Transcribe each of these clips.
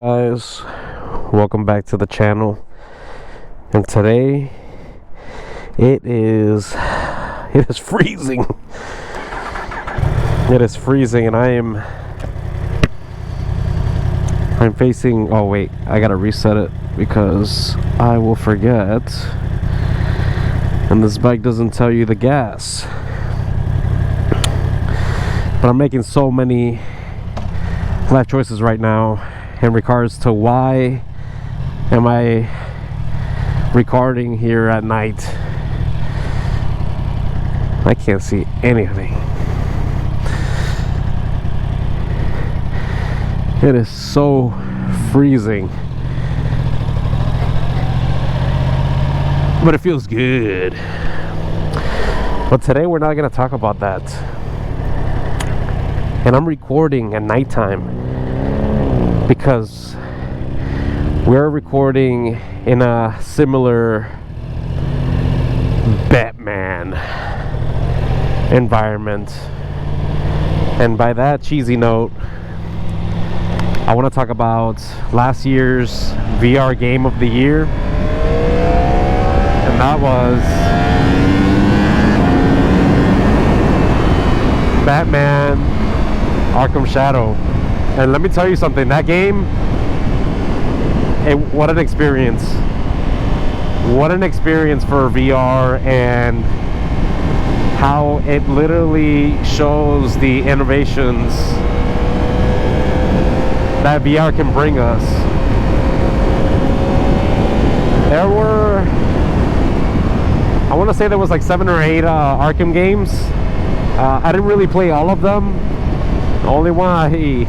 Guys, welcome back to the channel. And today it is freezing. It is freezing, and I'm facing. Oh wait, I gotta reset it because I will forget. And this bike doesn't tell you the gas. But I'm making so many life choices right now in regards to why am I recording here at night. I can't see anything. It is so freezing, but it feels good. But today we're not going to talk about that. And I'm recording at nighttime because we're recording in a similar Batman environment. And by that cheesy note, I want to talk about last year's VR game of the year, and that was Batman Arkham Shadow. And let me tell you something, that game, what an experience. What an experience for VR, and how it literally shows the innovations that VR can bring us. There were, I want to say there was like 7 or 8 Arkham games. I didn't really play all of them. The only one I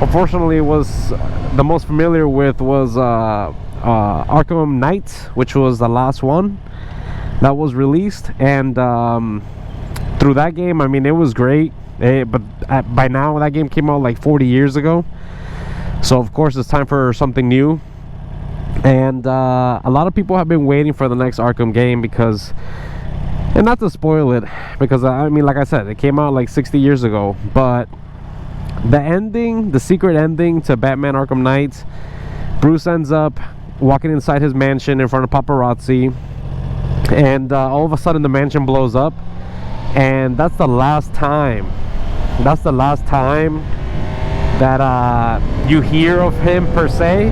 unfortunately was the most familiar with was Arkham Knight, which was the last one that was released. And through that game, I mean, it was great, but by now that game came out like 40 years ago, so of course it's time for something new. And a lot of people have been waiting for the next Arkham game because, and not to spoil it, because I mean, like I said, it came out like 60 years ago, but the ending, the secret ending to Batman Arkham Knight, Bruce ends up walking inside his mansion in front of paparazzi, and all of a sudden the mansion blows up, and that's the last time that you hear of him per se,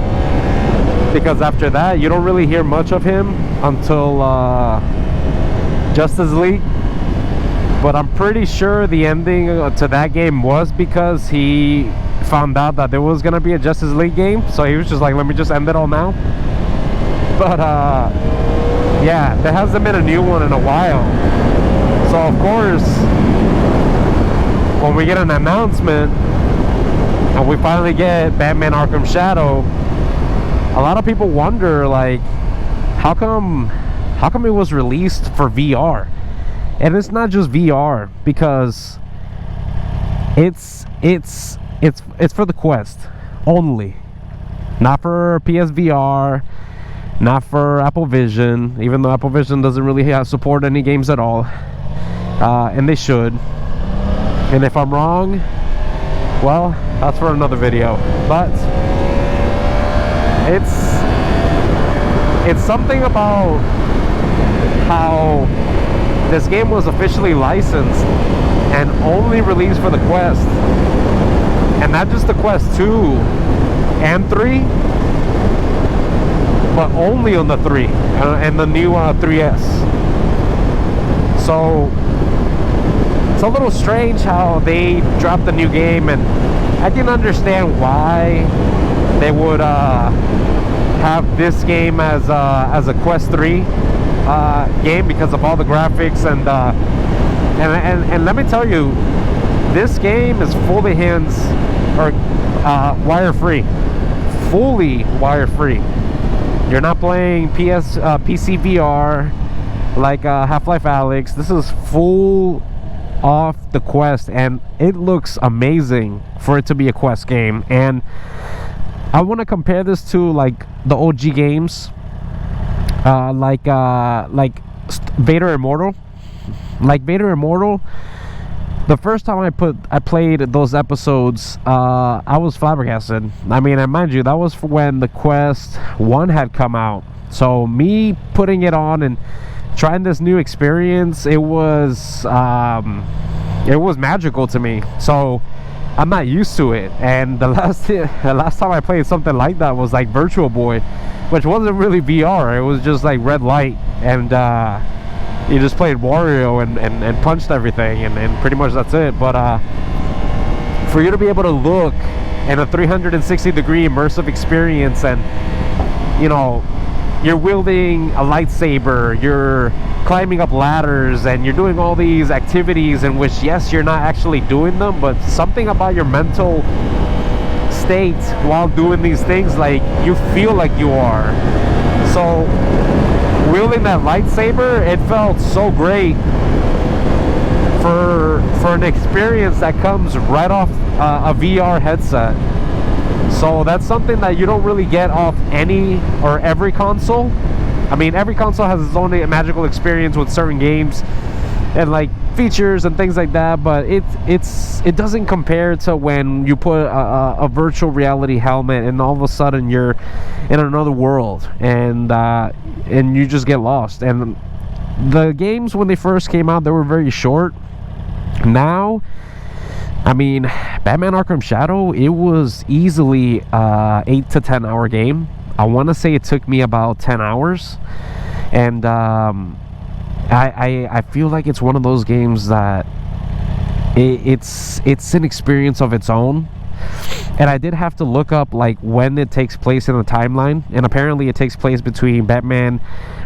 because after that you don't really hear much of him until Justice League. But I'm pretty sure the ending to that game was because he found out that there was gonna be a Justice League game, so he was just like, let me just end it all now. But yeah, there hasn't been a new one in a while, so of course when we get an announcement and we finally get Batman Arkham Shadow, a lot of people wonder, like, how come it was released for VR? And it's not just VR, because it's for the Quest only, not for PSVR, not for Apple Vision, even though Apple Vision doesn't really support any games at all, and they should. And if I'm wrong, well, that's for another video. But it's something about how this game was officially licensed and only released for the Quest, and not just the Quest 2 and 3, but only on the 3 and the new 3S. So it's a little strange how they dropped the new game, and I can understand why they would have this game as a Quest 3 game, because of all the graphics, and let me tell you, this game is fully wire free, fully wire free. You're not playing PC VR like Half-Life Alyx. This is full off the Quest, and it looks amazing for it to be a Quest game. And I want to compare this to like the OG games, like Vader Immortal. Like Vader Immortal, The first time I played those episodes, I was flabbergasted. I mean, and mind you, that was when the Quest 1 had come out. So me putting it on and trying this new experience, it was magical to me. So I'm not used to it. And the last time I played something like that was like Virtual Boy, which wasn't really VR. It was just like red light, and you just played Wario and punched everything, and pretty much that's it. But for you to be able to look in a 360 degree immersive experience, and you know, you're wielding a lightsaber, you're climbing up ladders, and you're doing all these activities in which, yes, you're not actually doing them, but something about your mental state while doing these things, like, you feel like you are. So wielding that lightsaber, it felt so great for an experience that comes right off a VR headset. So that's something that you don't really get off any or every console. I mean, every console has its own magical experience with certain games and like features and things like that, but it doesn't compare to when you put a virtual reality helmet and all of a sudden you're in another world, and you just get lost. And the games, when they first came out, they were very short. Now, I mean, Batman Arkham Shadow, it was easily 8 to 10 hour game. I want to say it took me about 10 hours, and I feel like it's one of those games that it's an experience of its own. And I did have to look up like when it takes place in the timeline, and apparently it takes place between Batman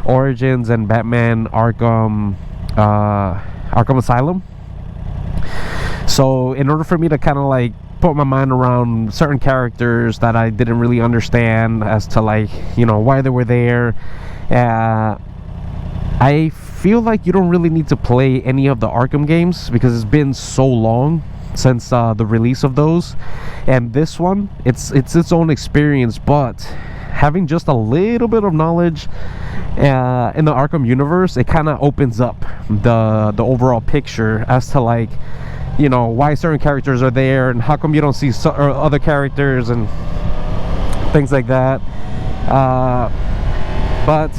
Origins and Batman Arkham Asylum. So in order for me to kind of like put my mind around certain characters that I didn't really understand as to, like, you know, why they were there, I feel like you don't really need to play any of the Arkham games because it's been so long since the release of those. And this one, it's its own experience, but having just a little bit of knowledge in the Arkham universe, it kind of opens up the overall picture as to, like, you know, why certain characters are there and how come you don't see other characters and things like that. But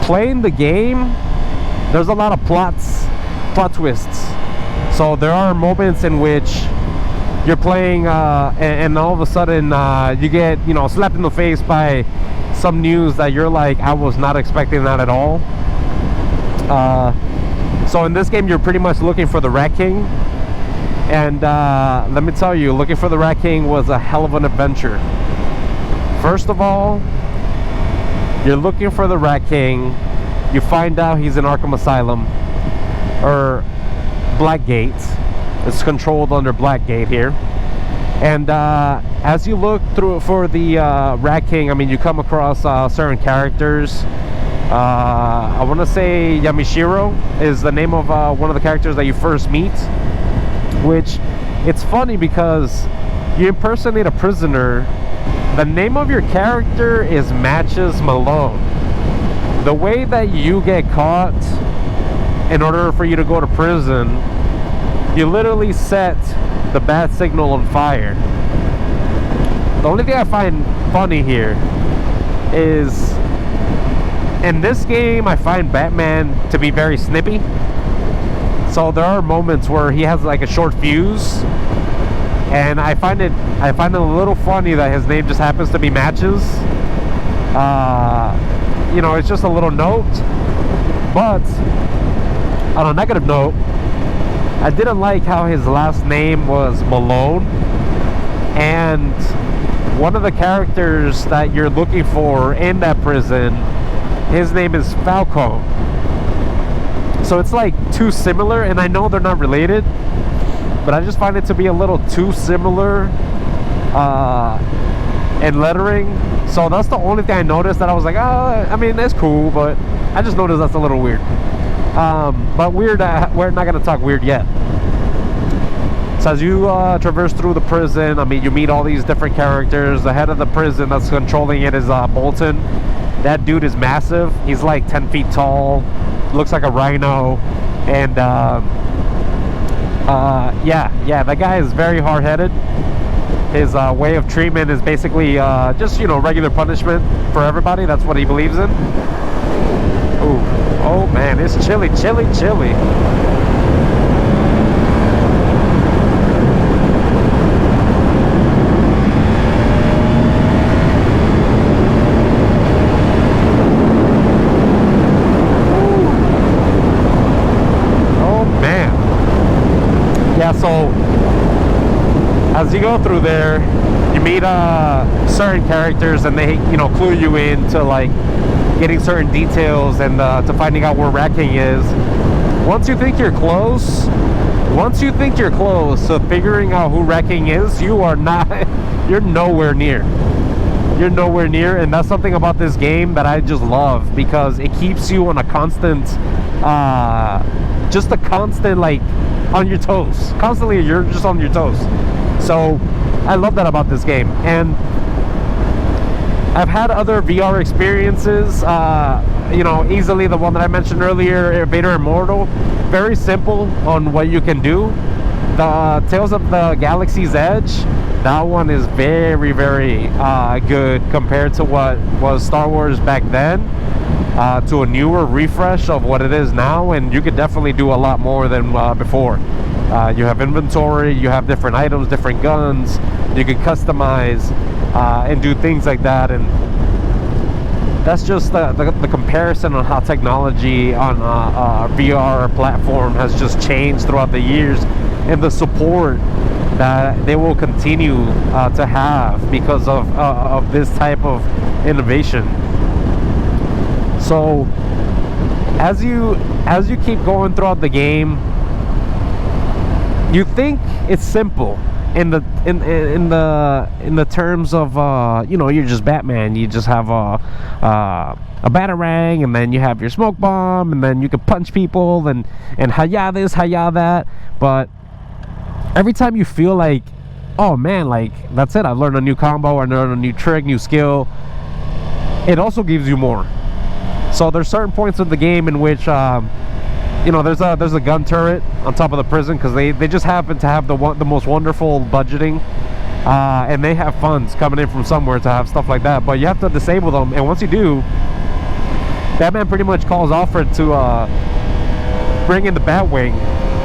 playing the game, there's a lot of plot twists. So there are moments in which you're playing and all of a sudden you get, you know, slapped in the face by some news that you're like, I was not expecting that at all. So in this game, you're pretty much looking for the Rat King, and let me tell you, looking for the Rat King was a hell of an adventure. First of all, you're looking for the Rat King. You find out he's in Arkham Asylum, or Blackgate. It's controlled under Blackgate here. And as you look through for the Rat King, I mean, you come across certain characters. I want to say Yamashiro is the name of one of the characters that you first meet, which, it's funny because you impersonate a prisoner. The name of your character is Matches Malone. The way that you get caught, in order for you to go to prison, you literally set the bat signal on fire. The only thing I find funny here is, in this game, I find Batman to be very snippy. So there are moments where he has like a short fuse, and I find it a little funny that his name just happens to be Matches. You know, it's just a little note. But on a negative note, I didn't like how his last name was Malone, and one of the characters that you're looking for in that prison, his name is Falcone. So it's like too similar, and I know they're not related, but I just find it to be a little too similar in lettering. So that's the only thing I noticed that I was like, oh, I mean, that's cool, but I just noticed that's a little weird. But weird, we're not gonna talk weird yet. So as you traverse through the prison, I mean, you meet all these different characters. The head of the prison that's controlling it is Bolton. That dude is massive. He's like 10 feet tall, looks like a rhino, and Yeah, that guy is very hard-headed. His way of treatment is basically just, you know, regular punishment for everybody. That's what he believes in. Ooh, oh man, it's chilly. Yeah, so as you go through there, you meet certain characters, and they, you know, clue you in to like getting certain details and to finding out where wrecking is. Once you think you're close to figuring out who wrecking is, you're nowhere near. And that's something about this game that I just love, because it keeps you on a constant like on your toes. Constantly, you're just on your toes. So I love that about this game. And I've had other VR experiences, you know, easily the one that I mentioned earlier, Vader Immortal. Very simple on what you can do. The Tales of the Galaxy's Edge, that one is very, very good compared to what was Star Wars back then, to a newer refresh of what it is now, and you could definitely do a lot more than before. You have inventory, you have different items, different guns, you can customize and do things like that. And that's just the comparison on how technology on a VR platform has just changed throughout the years, and the support that they will continue to have because of this type of innovation. So as you keep going throughout the game, you think it's simple in the terms of you know, you're just Batman. You just have a batarang, and then you have your smoke bomb, and then you can punch people and hi-ya this, hi-ya that. But every time you feel like, oh man, like that's it, I've learned a new combo, I learned a new trick, new skill, it also gives you more. So there's certain points of the game in which you know, there's a gun turret on top of the prison, because they just happen to have the most wonderful budgeting, and they have funds coming in from somewhere to have stuff like that. But you have to disable them, and once you do, Batman pretty much calls Alfred to bring in the Batwing.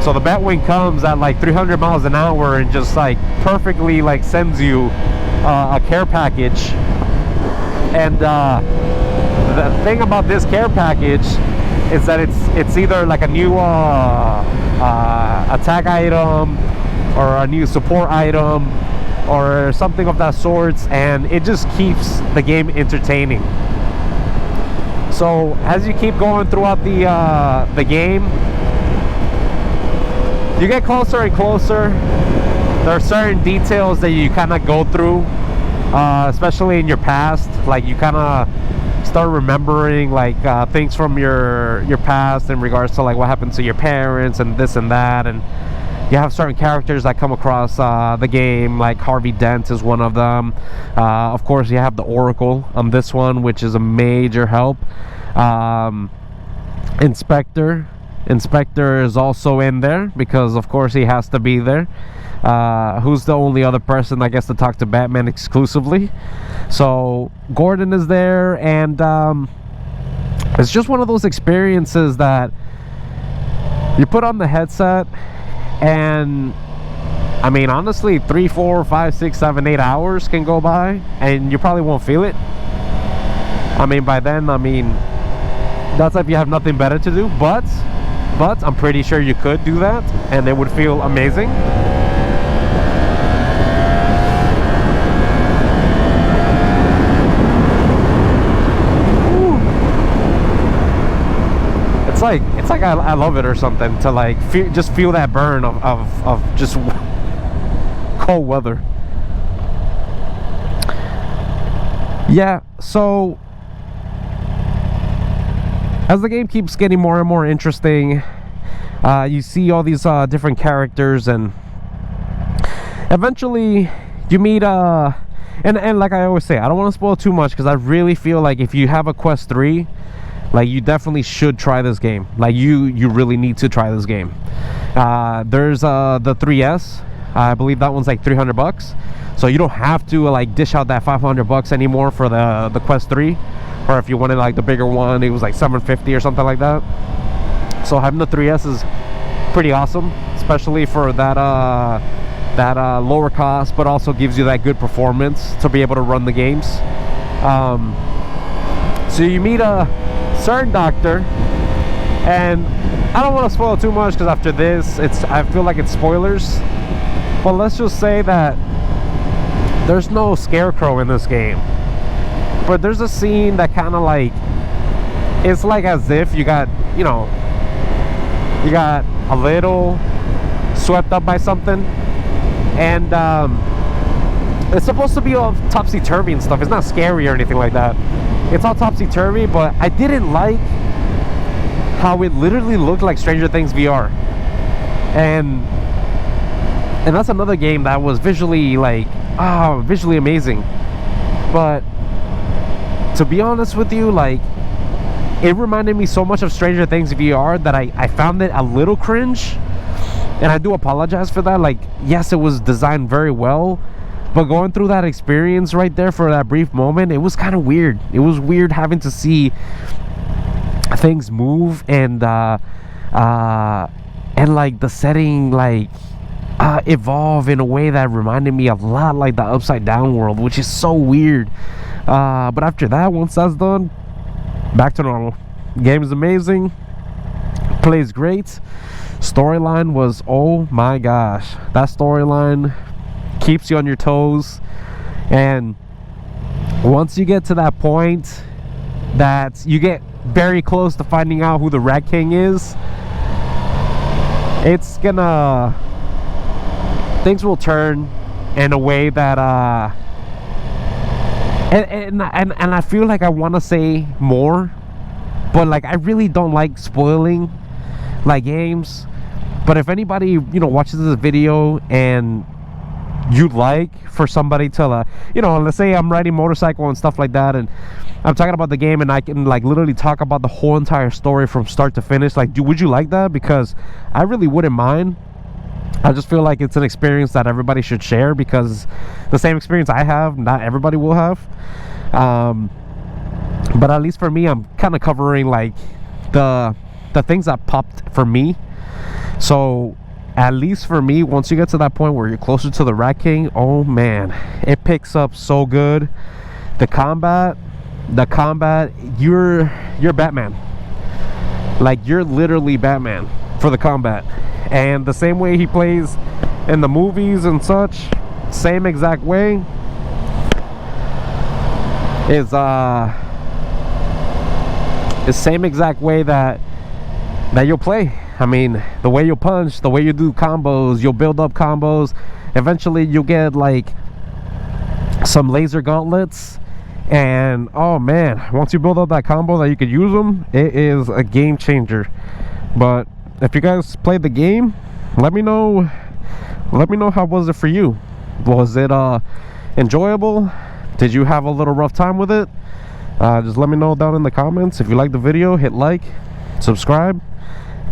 So the Batwing comes at like 300 miles an hour and just like perfectly like sends you a care package. And the thing about this care package is that it's either like a new attack item, or a new support item, or something of that sorts, and it just keeps the game entertaining. So as you keep going throughout the game, you get closer and closer. There are certain details that you kind of go through, especially in your past. Like you kind of start remembering like things from your past in regards to like what happened to your parents and this and that. And you have certain characters that come across the game, like Harvey Dent is one of them. Of course, you have the Oracle on this one, which is a major help. Inspector is also in there because of course he has to be there. Who's the only other person, I guess, to talk to Batman exclusively. So Gordon is there, and it's just one of those experiences that you put on the headset, and I mean honestly 3, 4, 5, 6, 7, 8 hours can go by and you probably won't feel it. I mean by then, I mean that's if you have nothing better to do, but I'm pretty sure you could do that and it would feel amazing. It's like I love it or something to like just feel that burn of just cold weather. Yeah, so as the game keeps getting more and more interesting, you see all these different characters, and eventually you meet and like I always say, I don't want to spoil too much because I really feel like if you have a Quest 3, Like, you definitely should try this game. Like, you really need to try this game. There's the 3S. I believe that one's like $300, so you don't have to like dish out that $500 anymore for the Quest 3. Or if you wanted like the bigger one, it was like $750 or something like that. So having the 3S is pretty awesome, especially for that lower cost, but also gives you that good performance to be able to run the games. So you meet a certain doctor, and I don't want to spoil too much because after this, I feel like it's spoilers. But let's just say that there's no scarecrow in this game. But there's a scene that kind of like, it's like as if you got, you know, you got a little swept up by something. And it's supposed to be all topsy-turvy and stuff. It's not scary or anything like that. It's all topsy-turvy, but I didn't like how it literally looked like Stranger Things VR. And that's another game that was visually like, visually amazing. But to be honest with you, like, it reminded me so much of Stranger Things VR that I found it a little cringe. And I do apologize for that. Like, yes, it was designed very well, but going through that experience right there for that brief moment, it was kind of weird. It was weird having to see things move and like the setting like evolve in a way that reminded me a lot like the Upside Down world, which is so weird. But after that, once that's done, back to normal. Game is amazing, plays great. Storyline was, oh my gosh, that storyline keeps you on your toes. And once you get to that point that you get very close to finding out who the Rat King is, it's gonna, things will turn in a way that and I feel like I want to say more, but like I really don't like spoiling like games. But if anybody, you know, watches this video and you'd like for somebody to you know, let's say I'm riding motorcycle and stuff like that, and I'm talking about the game and I can like literally talk about the whole entire story from start to finish, like, would you like that? Because I really wouldn't mind. I just feel like it's an experience that everybody should share, because the same experience I have, not everybody will have. But at least for me, I'm kind of covering like the things that popped for me. So at least for me, once you get to that point where you're closer to the Rat King, oh man, it picks up so good. The combat, you're Batman. Like, you're literally Batman for the combat. And the same way he plays in the movies and such, same exact way is the same exact way that you'll play. I mean, the way you'll punch, the way you do combos, you'll build up combos. Eventually you'll get like some laser gauntlets, and oh man, once you build up that combo that you could use them, it is a game changer. But if you guys played the game, let me know how was it for you. Was it enjoyable? Did you have a little rough time with it? Just let me know down in the comments. If you like the video, hit like, subscribe,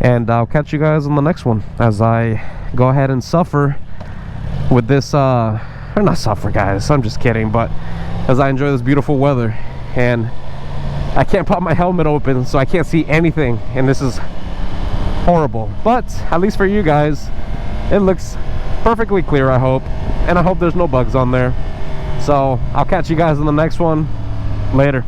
and I'll catch you guys on the next one as I go ahead and suffer with this or not suffer, guys, I'm just kidding, but as I enjoy this beautiful weather. And I can't pop my helmet open, so I can't see anything, and this is horrible. But at least for you guys, it looks perfectly clear, I hope, and I hope there's no bugs on there. So I'll catch you guys in the next one. Later.